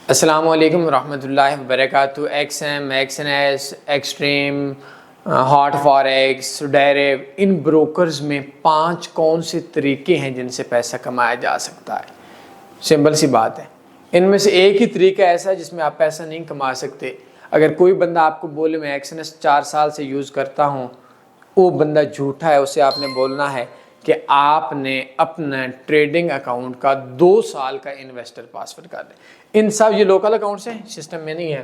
السلام علیکم ورحمۃ اللہ وبرکاتہ۔ ایکسنیس، ایکسٹریم، ہاٹ فاریکس، ڈیریو، ان بروکرز میں 5 کون سے طریقے ہیں جن سے پیسہ کمایا جا سکتا ہے؟ سمپل سی بات ہے، ان میں سے ایک ہی طریقہ ایسا ہے جس میں آپ پیسہ نہیں کما سکتے۔ اگر کوئی بندہ آپ کو بولے میں ایکسنیس 4 سال سے یوز کرتا ہوں، وہ بندہ جھوٹا ہے۔ اسے آپ نے بولنا ہے کہ آپ نے اپنا ٹریڈنگ اکاؤنٹ کا 2 سال کا انویسٹر پاسورڈ کر دیں۔ ان سب یہ لوکل اکاؤنٹس ہیں، سسٹم میں نہیں ہے۔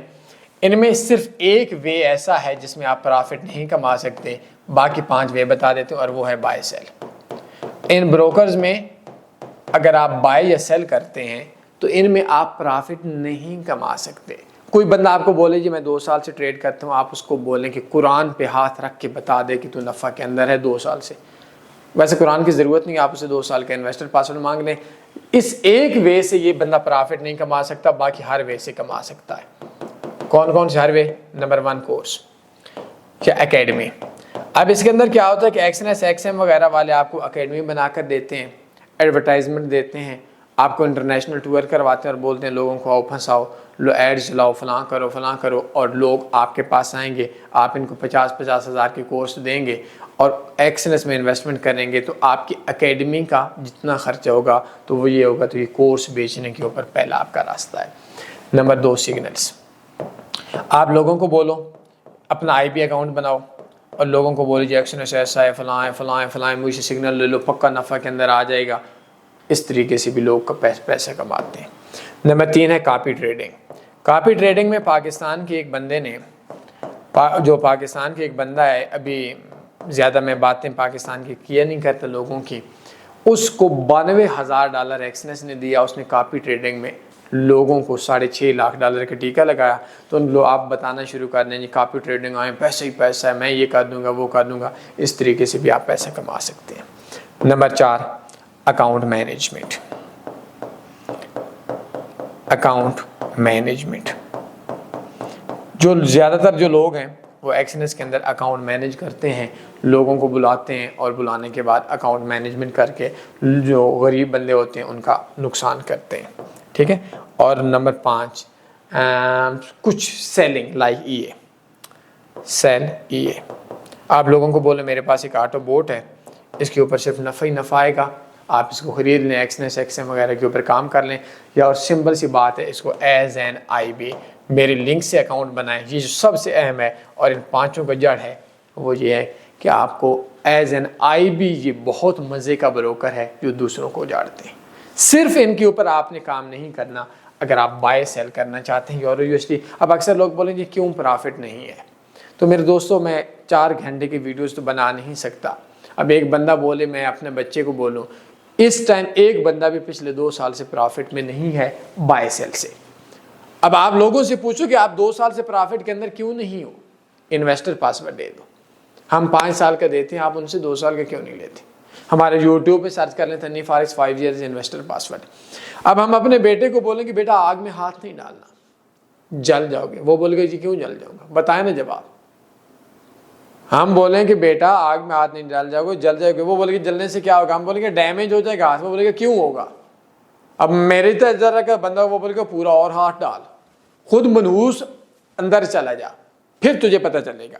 ان میں صرف ایک وے ایسا ہے جس میں آپ پرافٹ نہیں کما سکتے، باقی 5 وے بتا دیتے ہیں، اور وہ ہے بائی سیل۔ ان بروکرز میں اگر آپ بائی یا سیل کرتے ہیں تو ان میں آپ پرافٹ نہیں کما سکتے۔ کوئی بندہ آپ کو بولے جی میں 2 سال سے ٹریڈ کرتا ہوں، آپ اس کو بولیں کہ قرآن پہ ہاتھ رکھ کے بتا دے کہ تو نفع کے اندر ہے 2 سال سے۔ ویسے قرآن کی ضرورت نہیں، آپ اسے 2 سال کا انویسٹر پاسورڈ مانگ لیں۔ اس ایک وے سے یہ بندہ پرافٹ نہیں کما سکتا، باقی ہر وے سے کما سکتا ہے۔ کون کون سے ہر وے؟ نمبر 1 کورس یا اکیڈمی۔ اب اس کے اندر کیا ہوتا ہے کہ ایکسنیس، ایکس ایم وغیرہ والے آپ کو اکیڈمی بنا کر دیتے ہیں، ایڈورٹائزمنٹ دیتے ہیں، آپ کو انٹرنیشنل ٹور کرواتے ہیں اور بولتے ہیں لوگوں کو آؤ پھنساؤ، لو ایڈ چلاؤ، فلاں کرو فلاں کرو، اور لوگ آپ کے پاس آئیں گے، آپ ان کو 50 ہزار کے کورس دیں گے اور ایکسنیس میں انویسٹمنٹ کریں گے، تو آپ کی اکیڈمی کا جتنا خرچہ ہوگا تو وہ یہ ہوگا۔ تو یہ کورس بیچنے کے اوپر پہلا آپ کا راستہ ہے۔ Number 2 signals. آپ لوگوں کو بولو اپنا آئی پی اکاؤنٹ بناؤ اور لوگوں کو بولو جی ایکسنیس ایسا ہے، فلاں ہے فلاں ہے فلاں ہے، مجھ سے سگنل لے لو، پکا نفع کے اندر آ جائے گا۔ اس طریقے سے بھی لوگ کا پیسے کماتے ہیں۔ نمبر 3 ہے کاپی ٹریڈنگ۔ کاپی ٹریڈنگ میں پاکستان کے ایک بندے نے، جو پاکستان کے ایک بندہ ہے، ابھی زیادہ میں باتیں پاکستان کی کیا نہیں کرتا لوگوں کی، اس کو $92,000 ایکسنیس نے دیا۔ اس نے کاپی ٹریڈنگ میں لوگوں کو $6.5 لاکھ کا ٹیکہ لگایا۔ تو ان لوگ آپ بتانا شروع کر دیں جی کاپی ٹریڈنگ آئیں، پیسہ ہی پیسہ ہے، میں یہ کر دوں گا وہ کر دوں گا۔ اس طریقے سے بھی آپ پیسہ کما سکتے ہیں۔ Number 4 account management. Account management, جو زیادہ تر جو لوگ ہیں وہ ایکسنیس کے اندر اکاؤنٹ مینیج کرتے ہیں، لوگوں کو بلاتے ہیں اور بلانے کے بعد اکاؤنٹ مینجمنٹ کر کے جو غریب بندے ہوتے ہیں ان کا نقصان کرتے ہیں، ٹھیک ہے۔ اور نمبر 5 کچھ سیلنگ لائک ای اے، سیل ای اے۔ آپ لوگوں کو بولیں میرے پاس ایک آٹو بوٹ ہے، اس کے اوپر صرف نفع ہی نفع آئے گا، آپ اس کو خرید لیں، ایکسنیس، ایکس ایم وغیرہ کے اوپر کام کر لیں، یا اور سمپل سی بات ہے اس کو ایز این آئی بی میرے لنک سے اکاؤنٹ بنائیں۔ یہ جو سب سے اہم ہے اور ان 5 کا جڑ ہے وہ یہ ہے کہ آپ کو ایز این آئی بی، یہ بہت مزے کا بروکر ہے جو دوسروں کو اجاڑتے ہیں۔ صرف ان کے اوپر آپ نے کام نہیں کرنا اگر آپ بائی سیل کرنا چاہتے ہیں یورو یو ایس ڈی۔ اب اکثر لوگ بولیں گے کیوں پرافٹ نہیں ہے؟ تو میرے دوستوں میں 4 گھنٹے کی ویڈیوز تو بنا نہیں سکتا۔ اب ایک بندہ بولے، میں اپنے بچے کو بولوں، اس ٹائم ایک بندہ بھی پچھلے 2 سال سے پرافٹ میں نہیں ہے بائی سیل سے۔ اب آپ لوگوں سے پوچھو کہ آپ 2 سال سے پرافٹ کے اندر کیوں نہیں ہو؟ انویسٹر پاسورڈ دے دو، ہم 5 سال کا دیتے ہیں، آپ ان سے 2 سال کا کیوں نہیں لیتے؟ ہمارے یوٹیوب پہ سرچ کر لیں تنی فارکس 5 ایئرز انویسٹر پاسورڈ۔ اب ہم اپنے بیٹے کو بولیں کہ بیٹا آگ میں ہاتھ نہیں ڈالنا، جل جاؤ گے۔ وہ بولے گا جی کیوں جل جاؤں گا؟ بتائیں نا جواب۔ ہم بولیں کہ بیٹا آگ میں ہاتھ نہیں ڈال جاؤ گے، جل جاؤ گے۔ وہ بولے کہ جلنے سے کیا ہوگا؟ ہم بولیں گے ڈیمیج ہو جائے گا ہاتھ۔ وہ بولے گا کیوں ہوگا؟ اب میری تو ذرا کا بندہ وہ بولے گا پورا اور ہاتھ ڈال، خود منحوس اندر چلا جا، پھر تجھے پتہ چلے گا۔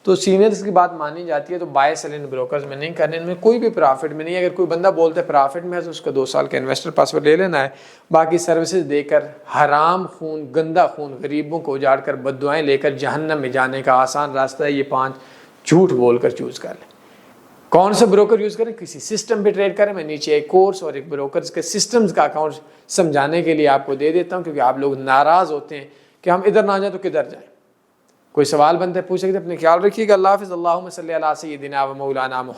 تو سینئرز کی بات مانی جاتی ہے۔ تو بائی سیل ان بروکرز میں نہیں کرنے، ان میں کوئی بھی پرافٹ میں نہیں ہے۔ اگر کوئی بندہ بولتا ہے پرافٹ میں ہے تو اس کا 2 سال کا انویسٹر پاسورڈ لے لینا ہے، باقی سروسز دے کر حرام خون، گندا خون، غریبوں کو اجاڑ کر بد دعائیں لے کر جہنم میں جانے کا آسان راستہ ہے۔ یہ 5 جھوٹ بول کر چوز کر لیں۔ کون سا بروکر یوز کریں؟ کسی سسٹم پہ ٹریڈ کریں۔ میں نیچے ایک کورس اور ایک بروکرز کے سسٹمز کا اکاؤنٹ سمجھانے کے لیے آپ کو دے دیتا ہوں، کیونکہ آپ لوگ ناراض ہوتے ہیں کہ ہم ادھر نہ جائیں تو کدھر جائیں۔ کوئی سوال بنتا ہے پوچھ سکتے ہیں۔ اپنے خیال رکھیے گا۔ اللہ حافظ۔ اللہم صلی علی سیدنا و مولانا محمد۔